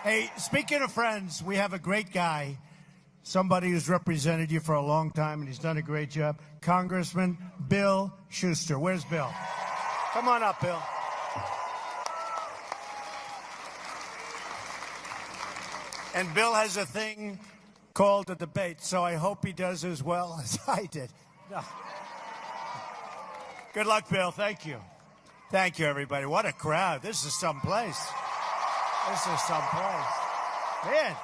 Hey, speaking of friends, we have a great guy, somebody who's represented you for a long time, and he's done a great job. Congressman Bill Schuster. Where's Bill? Come on up, Bill. And Bill has a thing called a debate, so I hope he does as well as I did. No. Good luck, Bill. Thank you. Thank you, everybody. What a crowd. This is someplace. This is someplace. Man.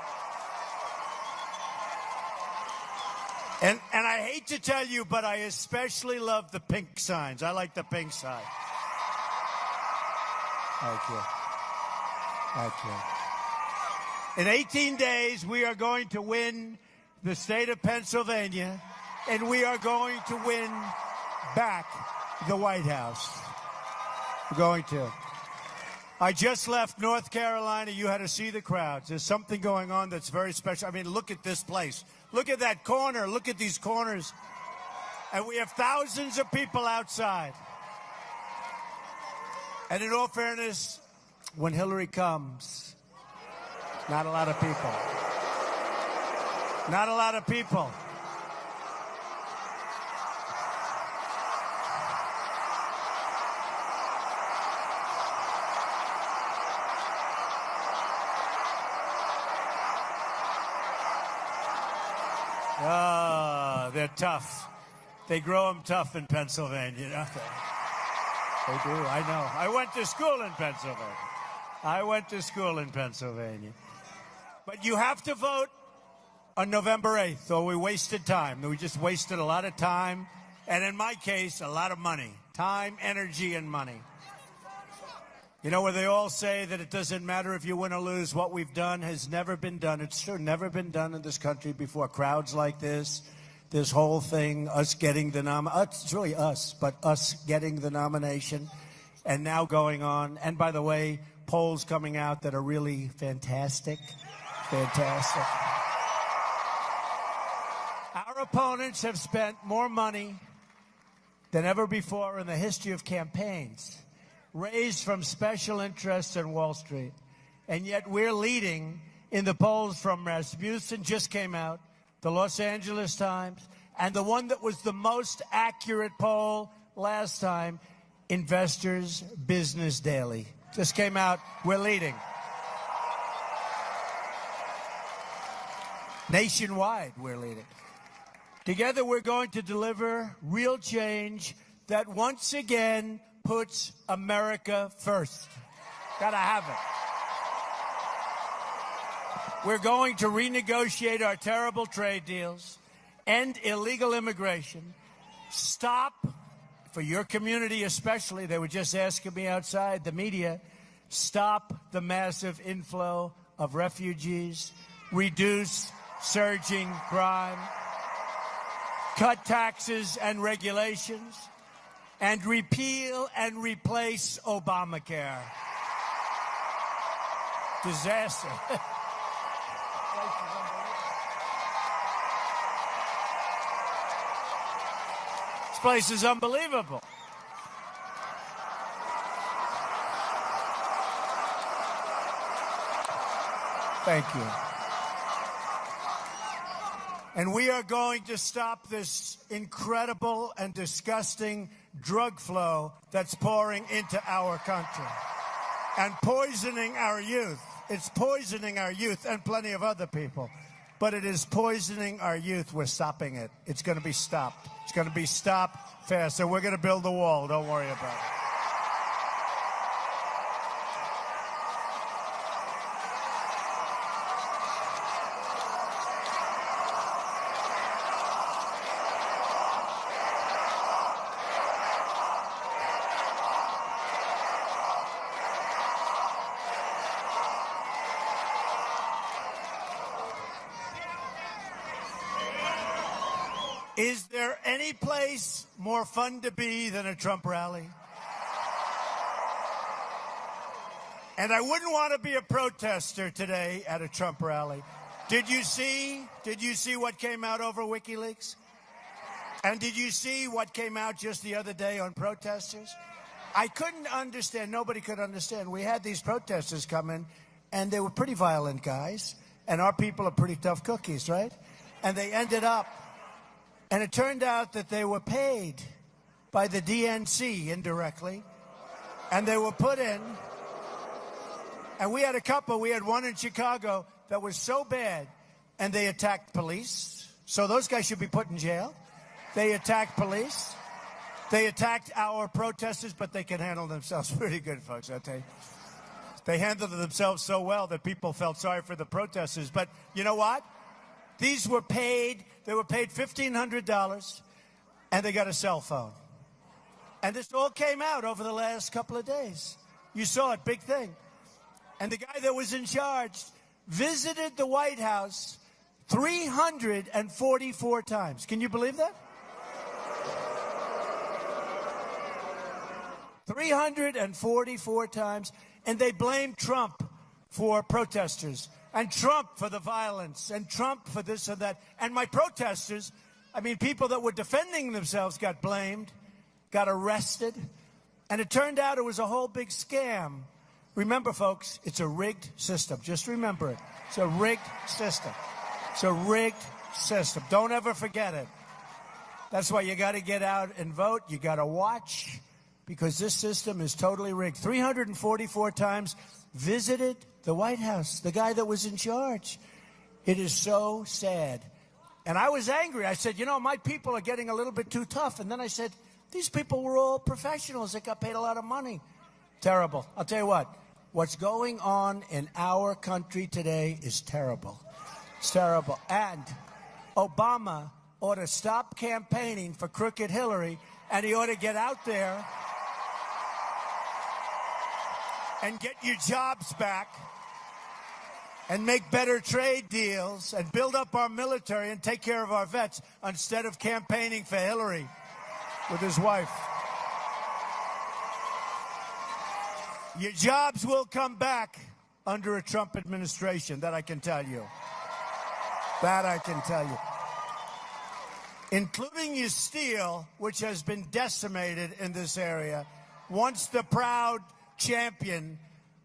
And I hate to tell you, but I especially love the pink signs. I like the pink sign. Thank you. Thank you. In 18 days, we are going to win the state of Pennsylvania, and we are going to win back the White House. We're going to. I just left North Carolina. You had to see the crowds. There's something going on that's very special. I mean, look at this place. Look at that corner. Look at these corners. And we have thousands of people outside. And in all fairness, when Hillary comes, not a lot of people. Not a lot of people. They're tough. They grow them tough in Pennsylvania, don't they? They do, I know. I went to school in Pennsylvania. But you have to vote on November 8th, or we wasted time. We just wasted a lot of time, and in my case, a lot of money. Time, energy, and money. You know, where they all say that it doesn't matter if you win or lose, what we've done has never been done. It's true, never been done in this country before. Crowds like this whole thing, us getting the it's really us, but us getting the nomination, and now going on. And by the way, polls coming out that are really fantastic. Fantastic. Our opponents have spent more money than ever before in the history of campaigns, raised from special interests on Wall Street. And yet we're leading in the polls from Rasmussen, just came out, the Los Angeles Times, and the one that was the most accurate poll last time, Investors Business Daily. Just came out, we're leading. Nationwide, we're leading. Together, we're going to deliver real change that once again puts America first. Gotta have it. We're going to renegotiate our terrible trade deals, end illegal immigration, stop, for your community especially, they were just asking me outside, the media, stop the massive inflow of refugees, reduce surging crime, cut taxes and regulations, and repeal and replace Obamacare. Disaster. This place is unbelievable. Thank you. And we are going to stop this incredible and disgusting drug flow that's pouring into our country and poisoning our youth. It's poisoning our youth and plenty of other people. But it is poisoning our youth. We're stopping it. It's going to be stopped. It's going to be stopped fast. So we're going to build the wall. Don't worry about it. Is there any place more fun to be than a Trump rally? And I wouldn't want to be a protester today at a Trump rally. Did you see what came out over WikiLeaks? And did you see what came out just the other day on protesters? I couldn't understand. Nobody could understand. We had these protesters come in, and they were pretty violent guys, and our people are pretty tough cookies, right? And they ended up, and it turned out that they were paid by the DNC indirectly, and they were put in, and we had a couple, we had one in Chicago that was so bad, and they attacked police, so those guys should be put in jail. They attacked police. They attacked our protesters, but they can handle themselves pretty good, folks, I'll tell you. They handled themselves so well that people felt sorry for the protesters. But you know what? These were paid, they were paid $1,500, and they got a cell phone. And this all came out over the last couple of days. You saw it, big thing. And the guy that was in charge visited the White House 344 times. Can you believe that? 344 times. And they blamed Trump for protesters, and Trump for the violence, and Trump for this and that. And my protesters, I mean, people that were defending themselves got blamed, got arrested, and it turned out it was a whole big scam. Remember, folks, it's a rigged system. Just remember it. It's a rigged system. It's a rigged system. Don't ever forget it. That's why you got to get out and vote. You got to watch, because this system is totally rigged. 344 times visited the White House, the guy that was in charge. It is so sad. And I was angry. I said, you know, my people are getting a little bit too tough. And then I said, these people were all professionals that got paid a lot of money. Terrible. I'll tell you what. What's going on in our country today is terrible. It's terrible. And Obama ought to stop campaigning for crooked Hillary, and he ought to get out there and get your jobs back and make better trade deals and build up our military and take care of our vets instead of campaigning for Hillary with his wife. Your jobs will come back under a Trump administration, that I can tell you. That I can tell you. Including your steel, which has been decimated in this area. Once the proud champion,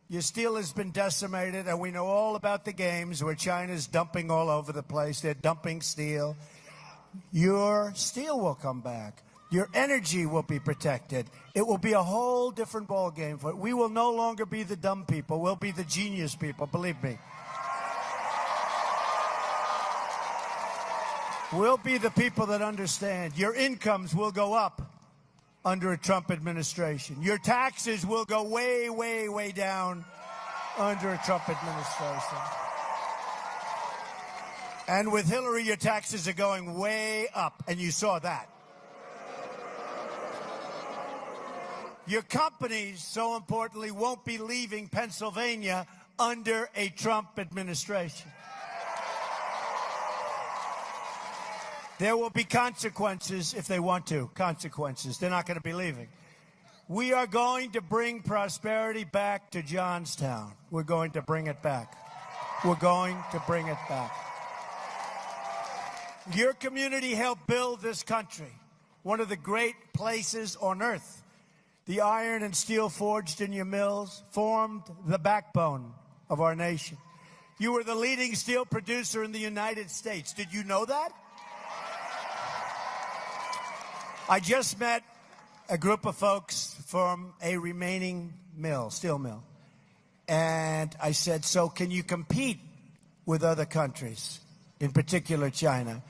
your steel has been decimated, and we know all about the games where China's dumping all over the place. They're dumping steel. Your steel will come back. Your energy will be protected. It will be a whole different ballgame for it. We will no longer be the dumb people. We'll be the genius people, believe me. We'll be the people that understand. Your incomes will go up under a Trump administration. Your taxes will go way, way, way down under a Trump administration. And with Hillary, your taxes are going way up, and you saw that. Your companies, so importantly, won't be leaving Pennsylvania under a Trump administration. There will be consequences if they want to. Consequences. They're not going to be leaving. We are going to bring prosperity back to Johnstown. We're going to bring it back. We're going to bring it back. Your community helped build this country, one of the great places on earth. The iron and steel forged in your mills formed the backbone of our nation. You were the leading steel producer in the United States. Did you know that? I just met a group of folks from a remaining mill, steel mill. And I said, so can you compete with other countries, in particular China?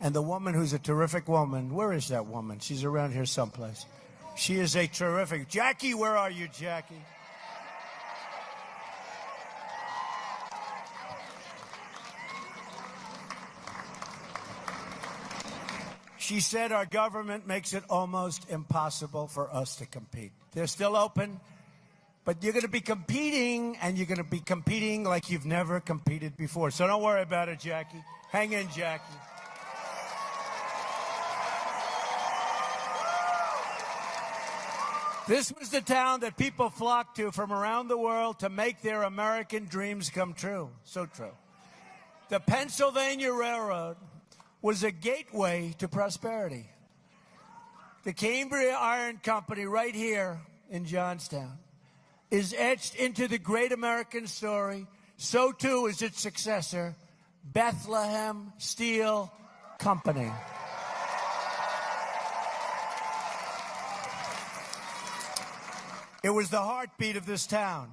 And the woman, who's a terrific woman, where is that woman? She's around here someplace. She is a terrific... Jackie, where are you, Jackie? She said our government makes it almost impossible for us to compete. They're still open, but you're going to be competing, and you're going to be competing like you've never competed before. So don't worry about it, Jackie. Hang in, Jackie. This was the town that people flocked to from around the world to make their American dreams come true. So true. The Pennsylvania Railroad was a gateway to prosperity. The Cambria Iron Company right here in Johnstown is etched into the great American story. So too is its successor, Bethlehem Steel Company. It was the heartbeat of this town.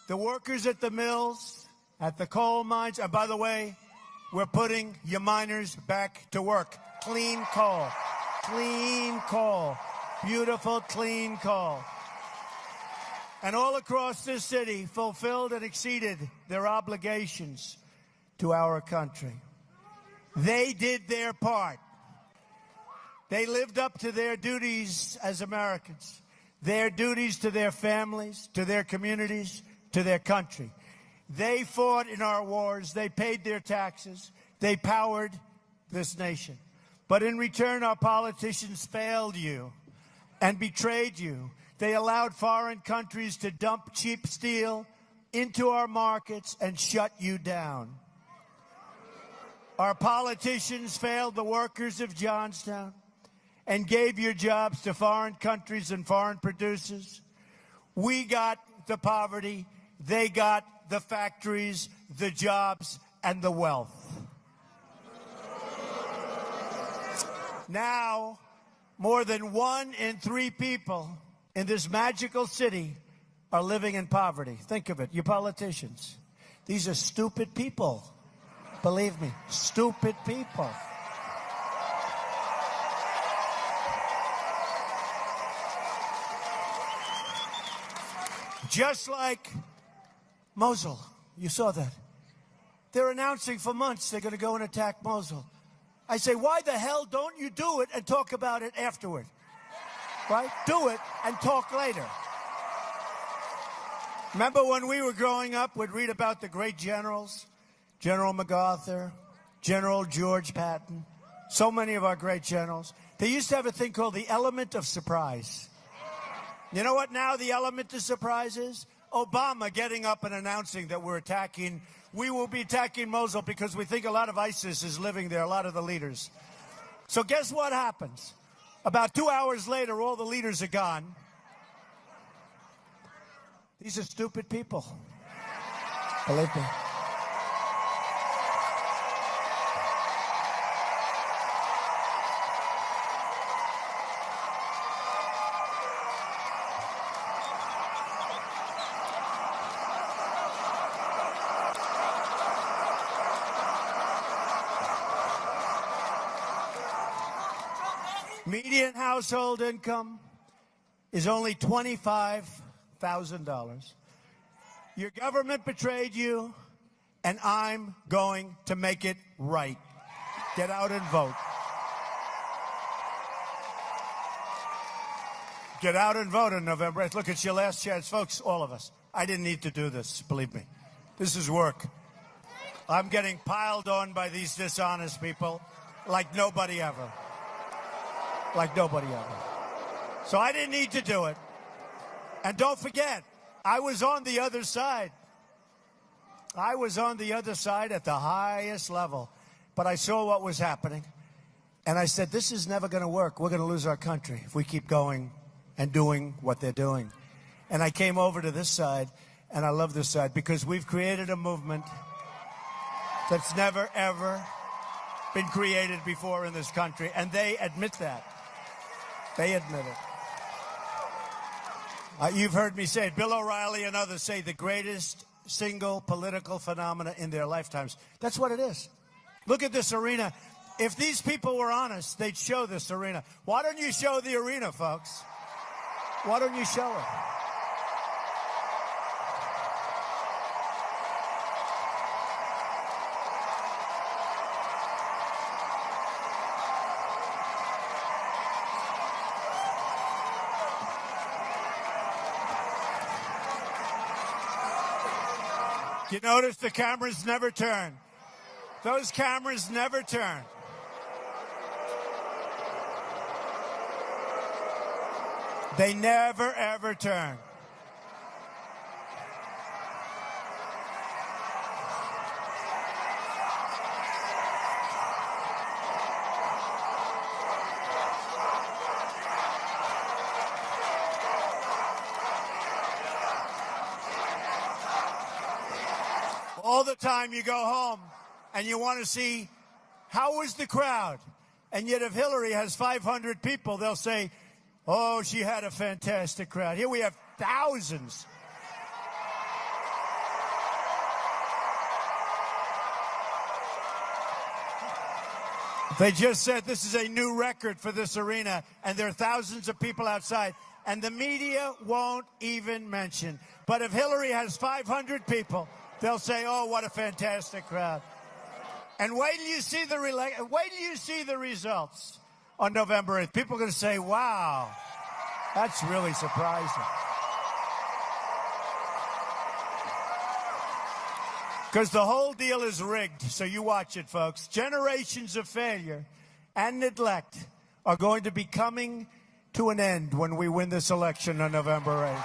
The workers at the mills, at the coal mines, and by the way, we're putting your miners back to work. Clean coal. Clean coal. Beautiful, clean coal. And all across this city fulfilled and exceeded their obligations to our country. They did their part. They lived up to their duties as Americans, their duties to their families, to their communities, to their country. They fought in our wars. They paid their taxes. They powered this nation. But in return, our politicians failed you and betrayed you. They allowed foreign countries to dump cheap steel into our markets and shut you down. Our politicians failed the workers of Johnstown and gave your jobs to foreign countries and foreign producers. We got the poverty. They got the factories, the jobs, and the wealth. Now, more than 1 in 3 people in this magical city are living in poverty. Think of it, you politicians. These are stupid people. Believe me, stupid people. Just like Mosul, you saw that. They're announcing for months they're going to go and attack Mosul. I say, why the hell don't you do it and talk about it afterward? Right? Do it and talk later. Remember when we were growing up, we'd read about the great generals, General MacArthur, General George Patton, so many of our great generals. They used to have a thing called the element of surprise. You know what now the element of surprise is? Obama getting up and announcing that we will be attacking Mosul because we think a lot of ISIS is living there, a lot of the leaders. So guess what happens? About 2 hours later, all the leaders are gone. These are stupid people. Believe me. Median household income is only $25,000. Your government betrayed you, and I'm going to make it right. Get out and vote. Get out and vote on November 8th. Look, it's your last chance, folks, all of us. I didn't need to do this, believe me. This is work. I'm getting piled on by these dishonest people like nobody ever. Like nobody ever. So I didn't need to do it. And don't forget, I was on the other side. I was on the other side at the highest level. But I saw what was happening. And I said, this is never going to work. We're going to lose our country if we keep going and doing what they're doing. And I came over to this side, and I love this side, because we've created a movement that's never, ever been created before in this country. And they admit that. They admit it. You've heard me say it. Bill O'Reilly and others say the greatest single political phenomena in their lifetimes. That's what it is. Look at this arena. If these people were honest, they'd show this arena. Why don't you show the arena, folks? Why don't you show it? You notice the cameras never turn. Those cameras never turn. They never, ever turn. the time you go home and you want to see how was the crowd. And yet if Hillary has 500 people, they'll say, oh, she had a fantastic crowd. Here we have thousands. They just said this is a new record for this arena, and there are thousands of people outside, and the media won't even mention. But if Hillary has 500 people, they'll say, oh, what a fantastic crowd. And wait till you see the results on November 8th. People are going to say, wow, that's really surprising. Because the whole deal is rigged, so you watch it, folks. Generations of failure and neglect are going to be coming to an end when we win this election on November 8th.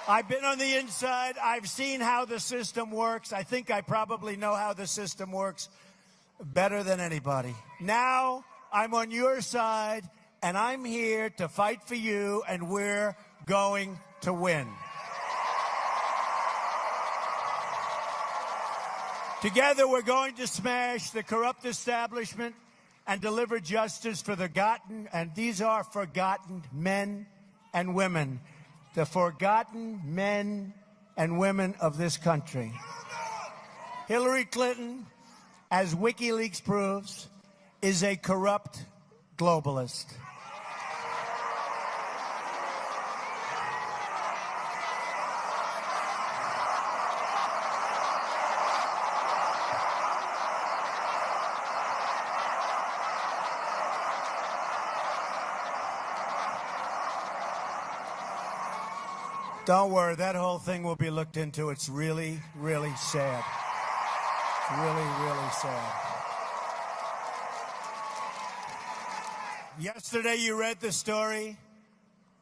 I've been on the inside. I've seen how the system works. I think I probably know how the system works better than anybody. Now I'm on your side, and I'm here to fight for you, and we're going to win. Together, we're going to smash the corrupt establishment and deliver justice for the forgotten, and these are forgotten men and women, the forgotten men and women of this country. Hillary Clinton, as WikiLeaks proves, is a corrupt globalist. Don't worry, that whole thing will be looked into. It's really, really sad. It's really, really sad. Yesterday you read the story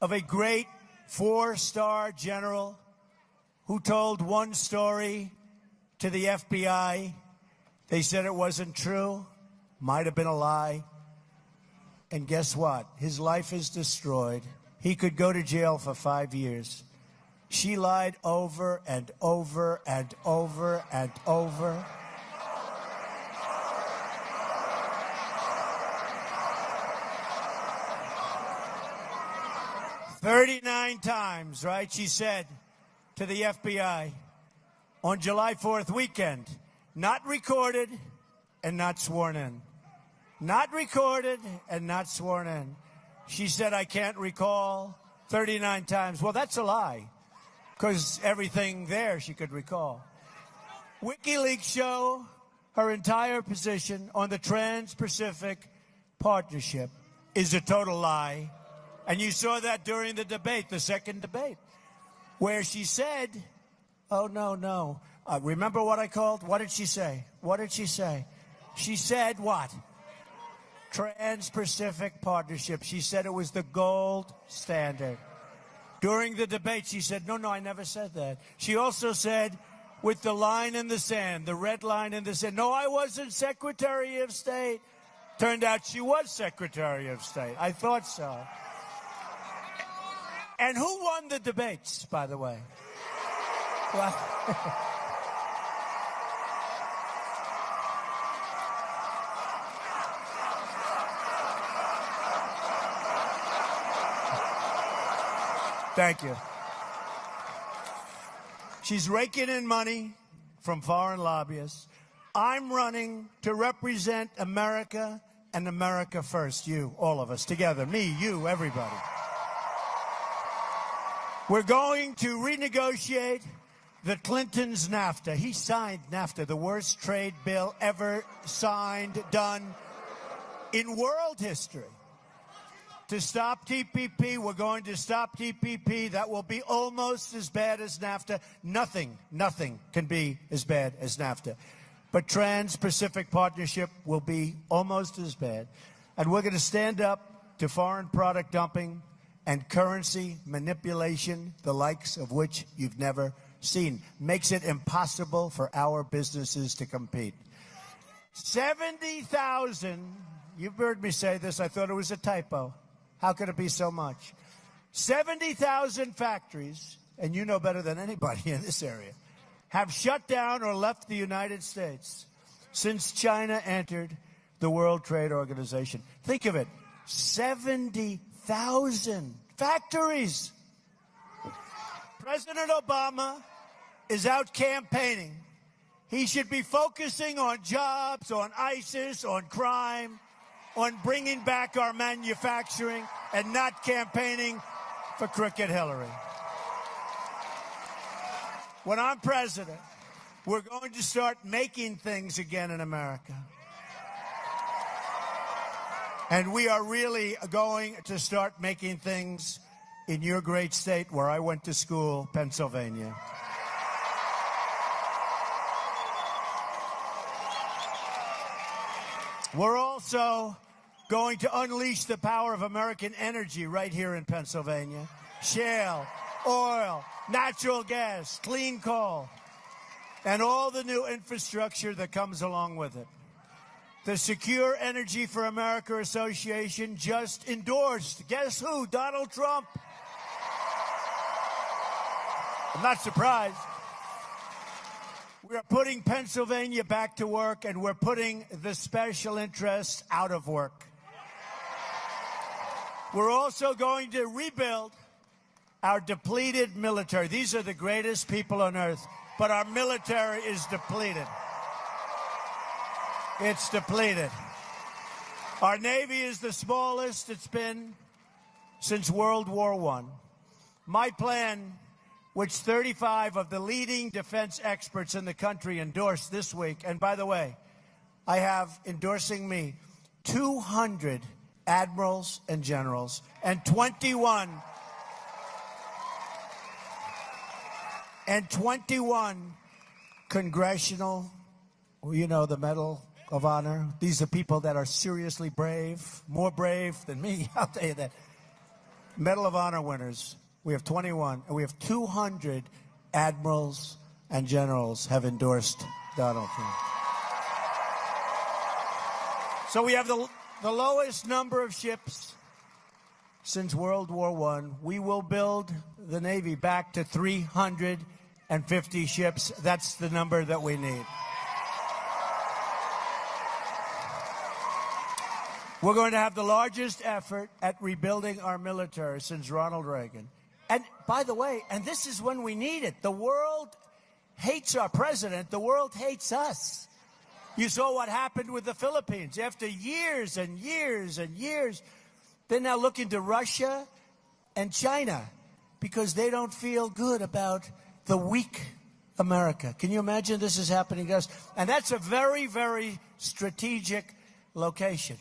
of a great 4-star general who told one story to the FBI. They said it wasn't true, might have been a lie. And guess what? His life is destroyed. He could go to jail for 5 years. She lied over and over and over and over. "39 times, right? She said to the FBI on July 4th weekend, not recorded and not sworn in. Not recorded and not sworn in. She said, I can't recall 39 times. Well, that's a lie, because everything there she could recall. WikiLeaks show her entire position on the Trans-Pacific Partnership is a total lie. And you saw that during the debate, the second debate, where she said, oh, no. Remember what I called? What did she say? What did she say? She said what? Trans-Pacific Partnership. She said it was the gold standard. During the debate, she said, no, I never said that. She also said, with the line in the sand, the red line in the sand, no, I wasn't Secretary of State. Turned out she was Secretary of State. I thought so. And who won the debates, by the way? Well, thank you. She's raking in money from foreign lobbyists. I'm running to represent America and America first. You, all of us together. Me, you, everybody. We're going to renegotiate the Clintons' NAFTA. He signed NAFTA, the worst trade bill ever signed, done in world history. To stop TPP, we're going to stop TPP. That will be almost as bad as NAFTA. Nothing can be as bad as NAFTA. But Trans-Pacific Partnership will be almost as bad. And we're going to stand up to foreign product dumping and currency manipulation, the likes of which you've never seen. Makes it impossible for our businesses to compete. 70,000, you've heard me say this, I thought it was a typo. How could it be so much? 70,000 factories and you know better than anybody in this area, have shut down or left the United States since China entered the World Trade Organization. Think of it, 70,000 factories. President Obama is out campaigning. He should be focusing on jobs, on ISIS, on crime, on bringing back our manufacturing, and not campaigning for Crooked Hillary. When I'm president, we're going to start making things again in America. And we are really going to start making things in your great state where I went to school, Pennsylvania. We're also going to unleash the power of American energy right here in Pennsylvania. Shale, oil, natural gas, clean coal, and all the new infrastructure that comes along with it. The Secure Energy for America Association just endorsed, guess who? Donald Trump. I'm not surprised. We are putting Pennsylvania back to work, and we're putting the special interests out of work. We're also going to rebuild our depleted military. These are the greatest people on earth, but our military is depleted. It's depleted. Our Navy is the smallest it's been since World War I. My plan, which 35 of the leading defense experts in the country endorsed this week, and by the way, I have endorsing me 200 admirals and generals and 21 congressional, you know, the Medal of Honor. These are people that are seriously brave, more brave than me, I'll tell you that. Medal of Honor winners. We have 21, and we have 200 admirals and generals have endorsed Donald Trump. So we have the lowest number of ships since World War I. We will build the Navy back to 350 ships. That's the number that we need. We're going to have the largest effort at rebuilding our military since Ronald Reagan. And by the way, and this is when we need it, the world hates our president. The world hates us. You saw what happened with the Philippines. After years and years and years, they're now looking to Russia and China because they don't feel good about the weak America. Can you imagine this is happening to us? And that's a very, very strategic location.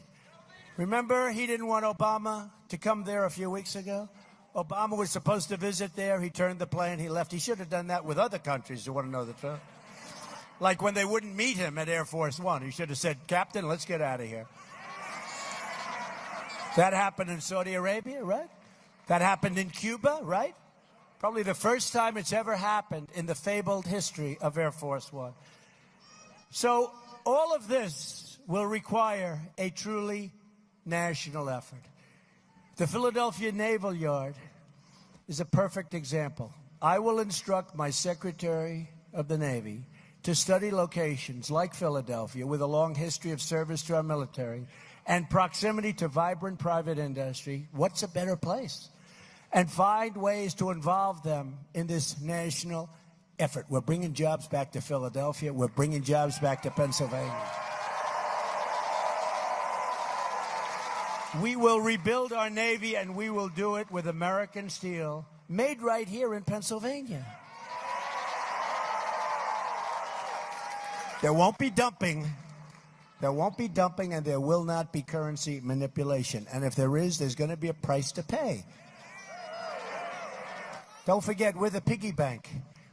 Remember, he didn't want Obama to come there a few weeks ago? Obama was supposed to visit there. He turned the plane. He left. He should have done that with other countries, you want to know the truth. Like when they wouldn't meet him at Air Force One. He should have said, Captain, let's get out of here. That happened in Saudi Arabia, right? That happened in Cuba, right? Probably the first time it's ever happened in the fabled history of Air Force One. So all of this will require a truly national effort. The Philadelphia Naval Yard is a perfect example. I will instruct my Secretary of the Navy to study locations like Philadelphia with a long history of service to our military and proximity to vibrant private industry. What's a better place? And find ways to involve them in this national effort. We're bringing jobs back to Philadelphia. We're bringing jobs back to Pennsylvania. We will rebuild our Navy, and we will do it with American steel, made right here in Pennsylvania. There won't be dumping. There won't be dumping, and there will not be currency manipulation. And if there is, there's going to be a price to pay. Don't forget, we're the piggy bank.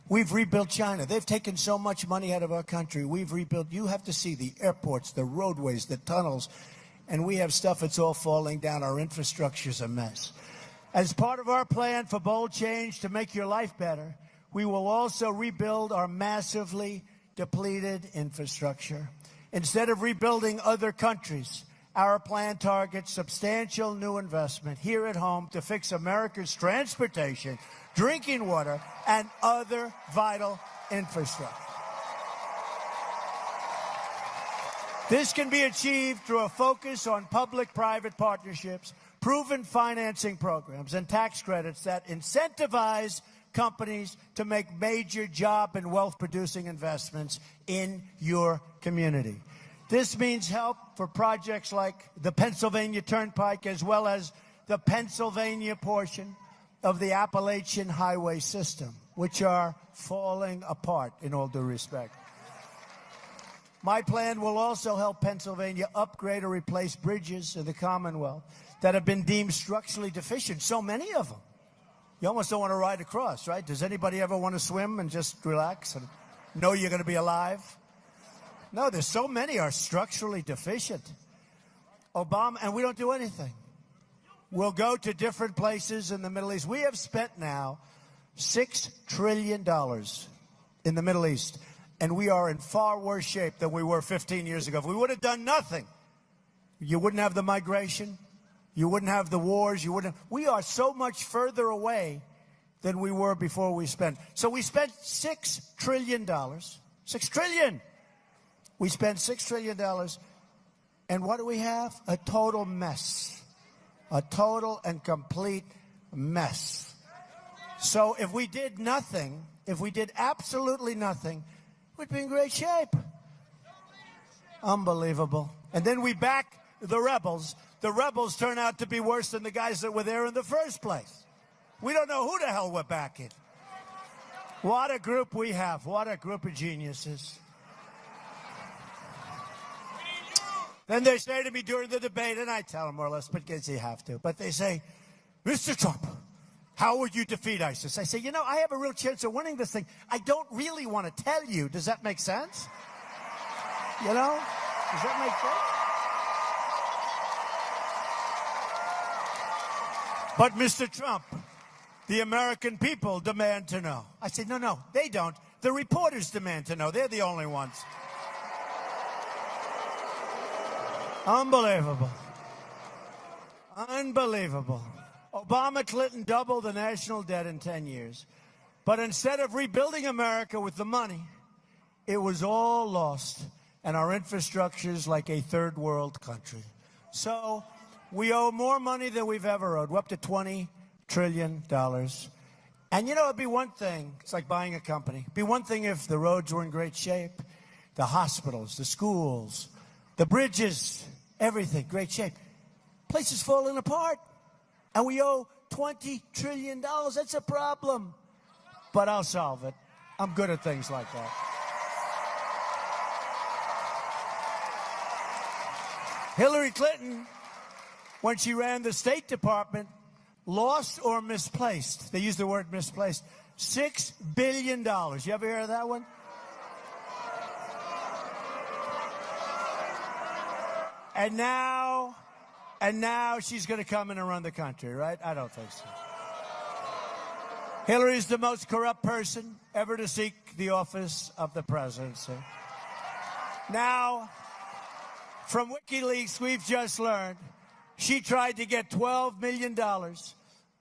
We've rebuilt China. They've taken so much money out of our country. We've rebuilt. You have to see the airports, the roadways, the tunnels. And we have stuff that's all falling down. Our infrastructure's a mess. As part of our plan for bold change to make your life better, we will also rebuild our massively depleted infrastructure. Instead of rebuilding other countries Our plan targets substantial new investment here at home to fix America's transportation, drinking water, and other vital infrastructure. This can be achieved through a focus on public-private partnerships, proven financing programs, and tax credits that incentivize companies to make major job and wealth-producing investments in your community. This means help for projects like the Pennsylvania Turnpike, as well as the Pennsylvania portion of the Appalachian Highway System, which are falling apart in all due respect. My plan will also help Pennsylvania upgrade or replace bridges in the Commonwealth that have been deemed structurally deficient, so many of them. You almost don't want to ride across, right? Does anybody ever want to swim and just relax and know you're going to be alive? No, there's so many are structurally deficient. Obama, and we don't do anything. We'll go to different places in the Middle East. We have spent now $6 trillion in the Middle East, and we are in far worse shape than we were 15 years ago. If we would have done nothing, you wouldn't have the migration. You wouldn't have the wars. You wouldn't. We are so much further away than we were before we spent. So we spent $6 trillion. $6 trillion. We spent $6 trillion. And what do we have? A total mess. A total and complete mess. So if we did nothing, if we did absolutely nothing, we'd be in great shape. Unbelievable. And then we back the rebels. The rebels turn out to be worse than the guys that were there in the first place. We don't know who the hell we're backing. What a group we have. What a group of geniuses. Then they say to me during the debate, and I tell them more or less, because you have to, but they say, Mr. Trump, how would you defeat ISIS? I say, you know, I have a real chance of winning this thing. I don't really want to tell you. Does that make sense? You know? Does that make sense? But, Mr. Trump, the American people demand to know. I said, no, they don't. The reporters demand to know. They're the only ones. Unbelievable. Unbelievable. Obama, Clinton doubled the national debt in 10 years. But instead of rebuilding America with the money, it was all lost. And our infrastructure is like a third world country. So we owe more money than we've ever owed. We're up to $20 trillion. And you know, it'd be one thing. It's like buying a company. It'd be one thing if the roads were in great shape, the hospitals, the schools, the bridges, everything, great shape. Place is falling apart. And we owe $20 trillion. That's a problem. But I'll solve it. I'm good at things like that. Hillary Clinton, when she ran the State Department, lost or misplaced. They use the word misplaced. $6 billion. You ever hear of that one? And now she's going to come in and run the country, right? I don't think so. Hillary's the most corrupt person ever to seek the office of the presidency. Now, from WikiLeaks, we've just learned she tried to get $12 million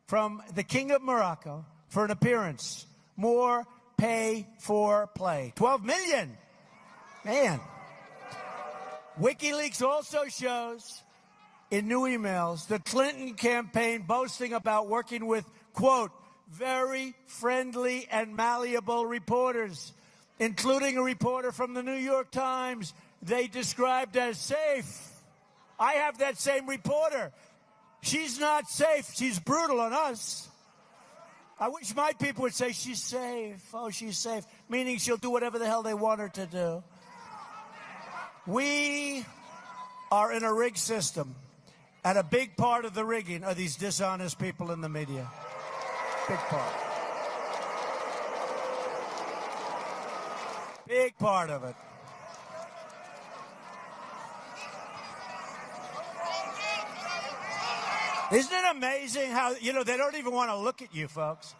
from the King of Morocco for an appearance. More pay for play. $12 million. Man. WikiLeaks also shows in new emails the Clinton campaign boasting about working with, quote, very friendly and malleable reporters, including a reporter from the New York Times they described as safe. I have that same reporter. She's not safe. She's brutal on us. I wish my people would say she's safe. Oh, she's safe, meaning she'll do whatever the hell they want her to do. We are in a rigged system, and a big part of the rigging are these dishonest people in the media. Big part. Big part of it. Isn't it amazing how, you know, they don't even want to look at you, folks.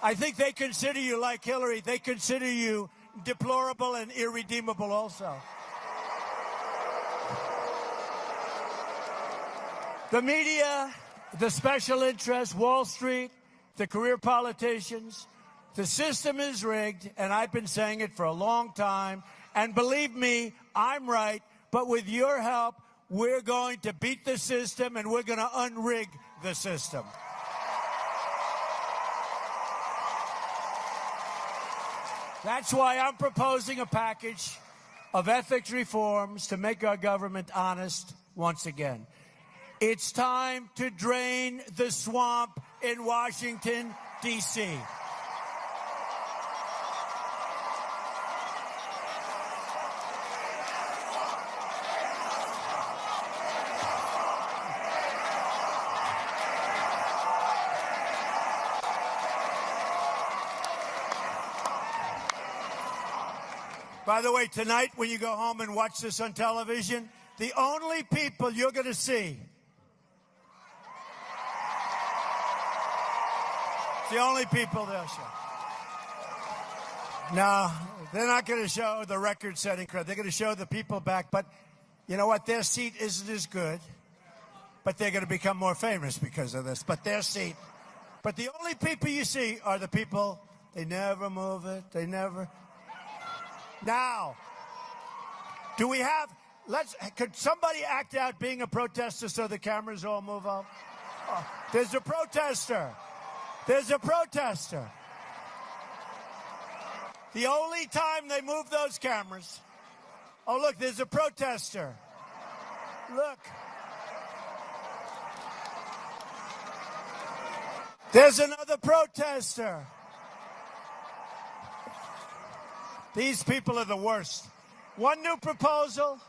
I think they consider you like Hillary. They consider you deplorable and irredeemable also. The media, the special interests, Wall Street, the career politicians, the system is rigged, and I've been saying it for a long time. And believe me, I'm right. But with your help, we're going to beat the system, and we're going to unrig the system. That's why I'm proposing a package of ethics reforms to make our government honest once again. It's time to drain the swamp in Washington, D.C. By the way, tonight when you go home and watch this on television, the only people you're going to see, the only people they'll show. No, they're not going to show the record-setting crowd. They're going to show the people back. But you know what? Their seat isn't as good. But they're going to become more famous because of this. But their seat. But the only people you see are the people, they never move it. They never. Now, do we have, could somebody act out being a protester so the cameras all move up? Oh, there's a protester. There's a protester. The only time they move those cameras. Oh, look, there's a protester. Look. There's another protester. These people are the worst. One new proposal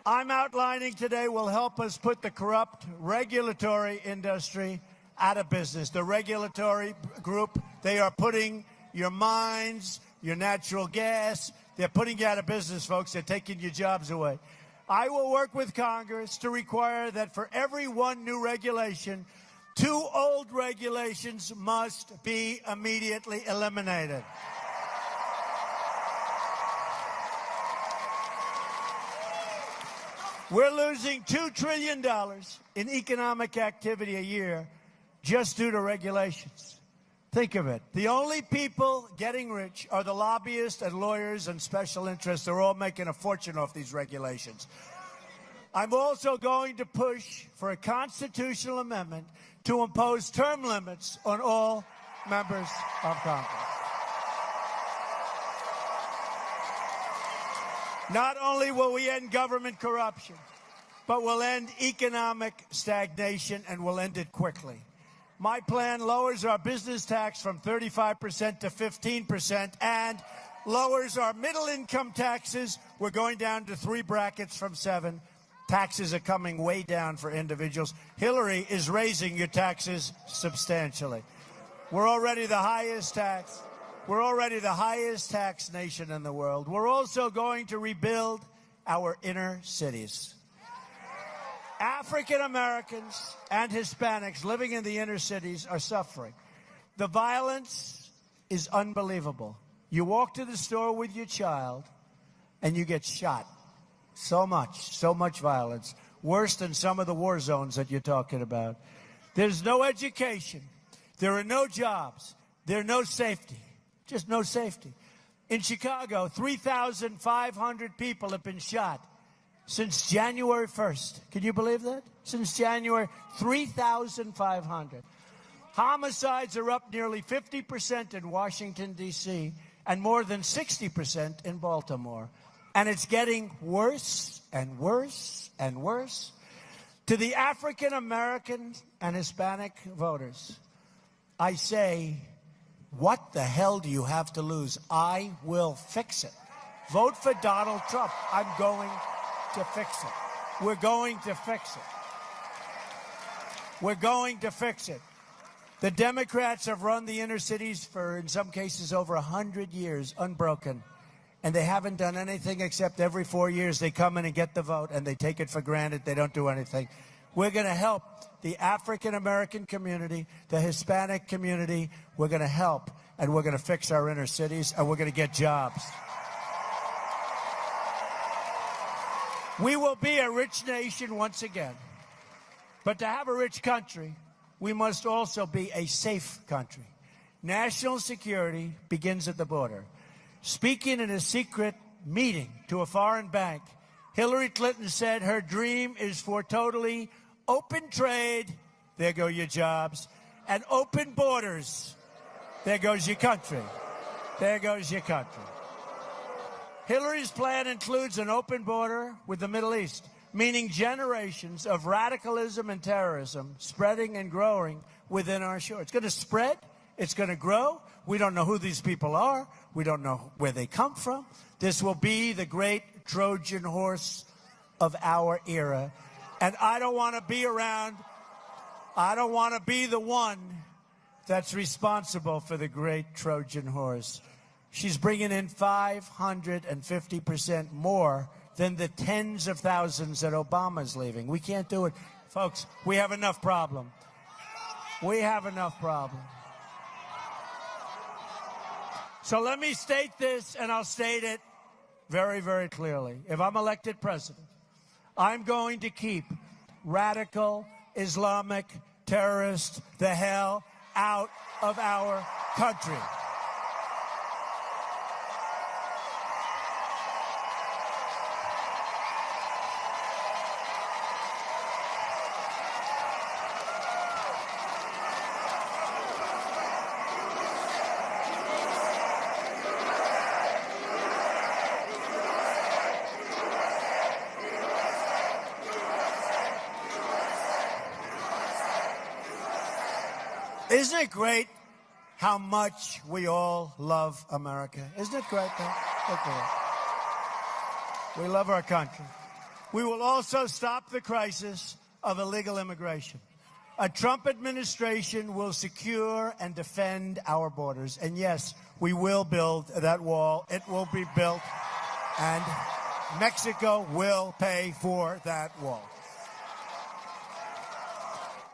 I'm outlining today will help us put the corrupt regulatory industry out of business. The regulatory group, they are putting your mines, your natural gas, they're putting you out of business, folks. They're taking your jobs away. I will work with Congress to require that for every one new regulation, 2 old regulations must be immediately eliminated. We're losing $2 trillion in economic activity a year just due to regulations. Think of it. The only people getting rich are the lobbyists and lawyers and special interests. They're all making a fortune off these regulations. I'm also going to push for a constitutional amendment to impose term limits on all members of Congress. Not only will we end government corruption, but we'll end economic stagnation, and we'll end it quickly. My plan lowers our business tax from 35% to 15% and lowers our middle-income taxes. We're going down to 3 brackets from 7. Taxes are coming way down for individuals. Hillary is raising your taxes substantially. We're already the highest tax. We're already the highest tax nation in the world. We're also going to rebuild our inner cities. African Americans and Hispanics living in the inner cities are suffering. The violence is unbelievable. You walk to the store with your child and you get shot. So much violence. Worse than some of the war zones that you're talking about. There's no education. There are no jobs. There's no safety. Just no safety. In Chicago, 3,500 people have been shot since January 1st. Can you believe that? Since January, 3,500. Homicides are up nearly 50% in Washington, D.C., and more than 60% in Baltimore. And it's getting worse and worse and worse. To the African American and Hispanic voters, I say, what the hell do you have to lose? I will fix it. Vote for Donald Trump. I'm going to fix it. We're going to fix it. We're going to fix it. The Democrats have run the inner cities for, in some cases, over 100 years, unbroken. And they haven't done anything except every 4 years they come in and get the vote, and they take it for granted. They don't do anything. We're going to help the African-American community, the Hispanic community. We're going to help, and we're going to fix our inner cities, and we're going to get jobs. We will be a rich nation once again. But to have a rich country, we must also be a safe country. National security begins at the border. Speaking in a secret meeting to a foreign bank, Hillary Clinton said her dream is for totally open trade, there go your jobs, and open borders, there goes your country. There goes your country. Hillary's plan includes an open border with the Middle East, meaning generations of radicalism and terrorism spreading and growing within our shore. It's going to spread. It's going to grow. We don't know who these people are. We don't know where they come from. This will be the great Trojan horse of our era. And I don't want to be around. I don't want to be the one that's responsible for the great Trojan horse. She's bringing in 550% more than the tens of thousands that Obama's leaving. We can't do it. Folks, we have enough problem. We have enough problem. So let me state this, and I'll state it very, very clearly. If I'm elected president, I'm going to keep radical Islamic terrorists the hell out of our country. Isn't it great how much we all love America? Isn't it great? Look at it. We love our country. We will also stop the crisis of illegal immigration. A Trump administration will secure and defend our borders. And yes, we will build that wall. It will be built. And Mexico will pay for that wall.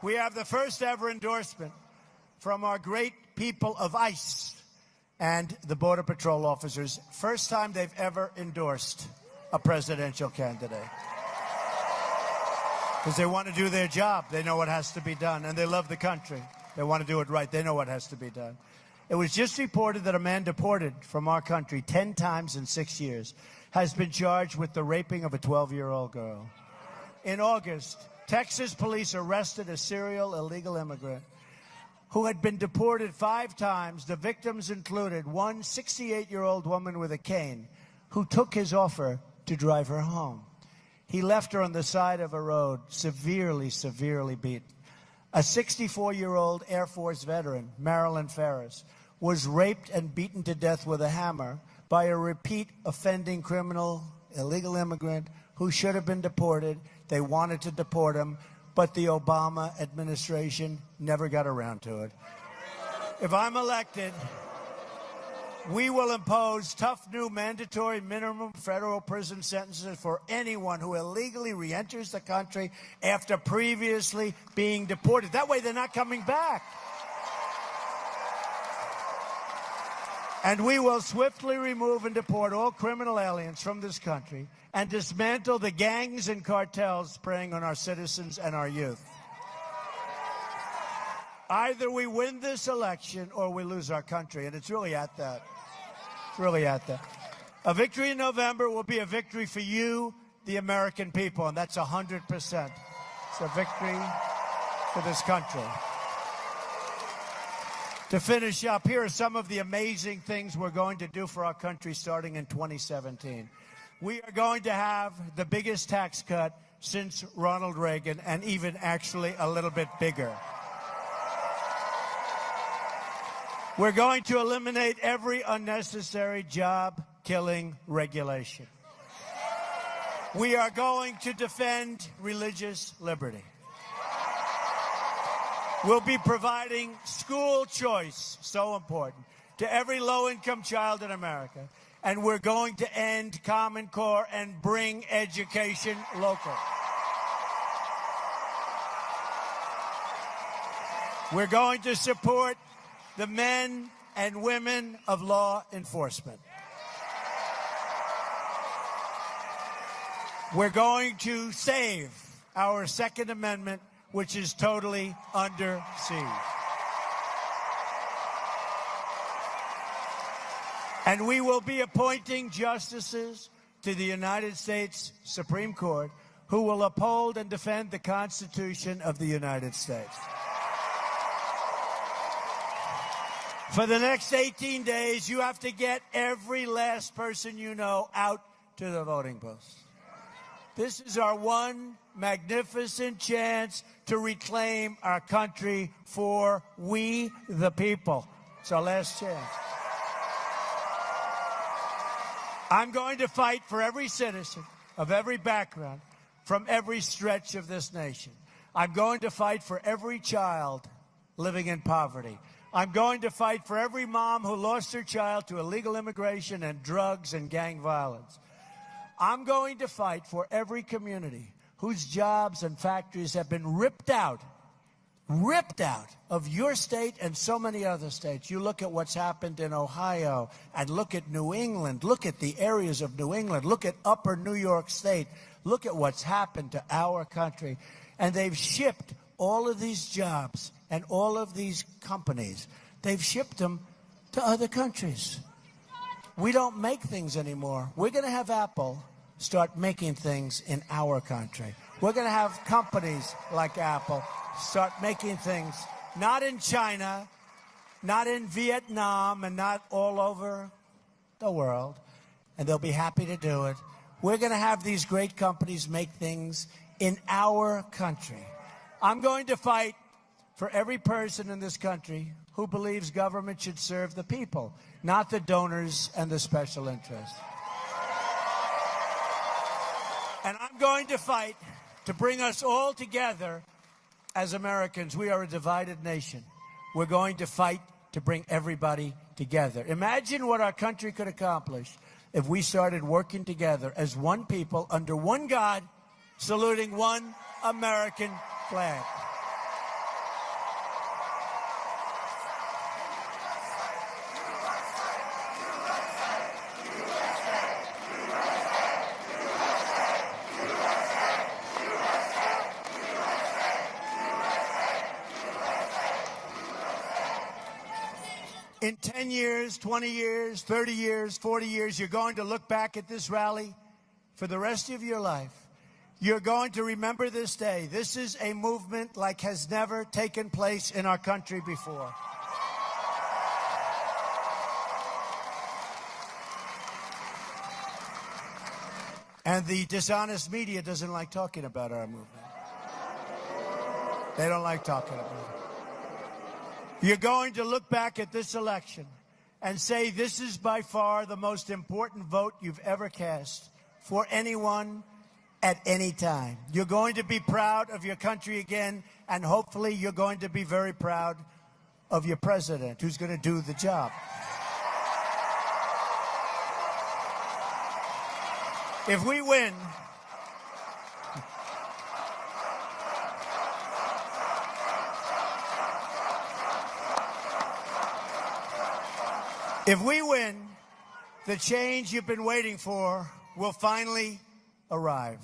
We have the first ever endorsement from our great people of ICE and the Border Patrol officers. First time they've ever endorsed a presidential candidate. Because they want to do their job. They know what has to be done. And they love the country. They want to do it right. They know what has to be done. It was just reported that a man deported from our country 10 times in 6 years has been charged with the raping of a 12-year-old girl. In August, Texas police arrested a serial illegal immigrant who had been deported 5 times. The victims included one 68-year-old woman with a cane who took his offer to drive her home. He left her on the side of a road, severely, severely beaten. A 64-year-old Air Force veteran, Marilyn Ferris, was raped and beaten to death with a hammer by a repeat offending criminal, illegal immigrant who should have been deported. They wanted to deport him, but the Obama administration never got around to it. If I'm elected, we will impose tough new mandatory minimum federal prison sentences for anyone who illegally re-enters the country after previously being deported. That way they're not coming back. And we will swiftly remove and deport all criminal aliens from this country and dismantle the gangs and cartels preying on our citizens and our youth. Either we win this election or we lose our country, and it's really at that. It's really at that. A victory in November will be a victory for you, the American people, and that's 100%. It's a victory for this country. To finish up, here are some of the amazing things we're going to do for our country starting in 2017. We are going to have the biggest tax cut since Ronald Reagan, and even actually a little bit bigger. We're going to eliminate every unnecessary job-killing regulation. We are going to defend religious liberty. We'll be providing school choice, so important, to every low-income child in America. And we're going to end Common Core and bring education local. We're going to support the men and women of law enforcement. We're going to save our Second Amendment which is totally under siege. And we will be appointing justices to the United States Supreme Court who will uphold and defend the Constitution of the United States. For the next 18 days, you have to get every last person you know out to the voting booths. This is our one magnificent chance to reclaim our country for we, the people. It's our last chance. I'm going to fight for every citizen of every background from every stretch of this nation. I'm going to fight for every child living in poverty. I'm going to fight for every mom who lost her child to illegal immigration and drugs and gang violence. I'm going to fight for every community whose jobs and factories have been ripped out of your state and so many other states. You look at what's happened in Ohio and look at New England. Look at the areas of New England. Look at upper New York State. Look at what's happened to our country. And they've shipped all of these jobs and all of these companies. They've shipped them to other countries. We don't make things anymore. We're going to have Apple start making things in our country. We're going to have companies like Apple start making things, not in China, not in Vietnam, and not all over the world. And they'll be happy to do it. We're going to have these great companies make things in our country. I'm going to fight for every person in this country who believes government should serve the people, not the donors and the special interests. And I'm going to fight to bring us all together as Americans. We are a divided nation. We're going to fight to bring everybody together. Imagine what our country could accomplish if we started working together as one people under one God, saluting one American flag. In 10 years, 20 years, 30 years, 40 years, you're going to look back at this rally for the rest of your life. You're going to remember this day. This is a movement like has never taken place in our country before. And the dishonest media doesn't like talking about our movement. They don't like talking about it. You're going to look back at this election and say this is by far the most important vote you've ever cast for anyone at any time. You're going to be proud of your country again, and hopefully you're going to be very proud of your president who's going to do the job. If we win, the change you've been waiting for will finally arrive.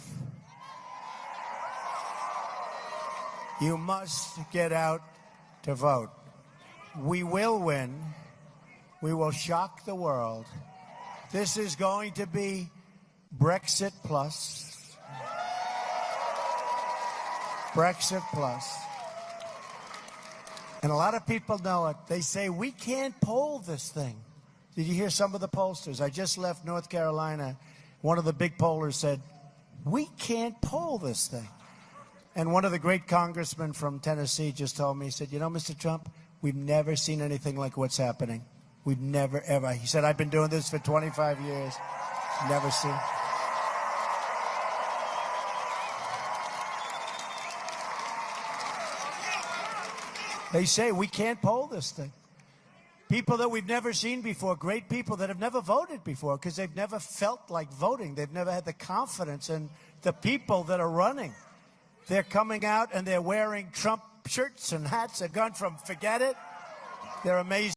You must get out to vote. We will win. We will shock the world. This is going to be Brexit plus. Brexit plus. And a lot of people know it. They say, we can't poll this thing. Did you hear some of the pollsters? I just left North Carolina. One of the big pollers said, we can't poll this thing. And one of the great congressmen from Tennessee just told me, he said, you know, Mr. Trump, we've never seen anything like what's happening. We've never, ever. He said, I've been doing this for 25 years. Never seen. They say we can't poll this thing. People that we've never seen before, great people that have never voted before because they've never felt like voting. They've never had the confidence in the people that are running. They're coming out and they're wearing Trump shirts and hats. They've gone from forget it. They're amazing.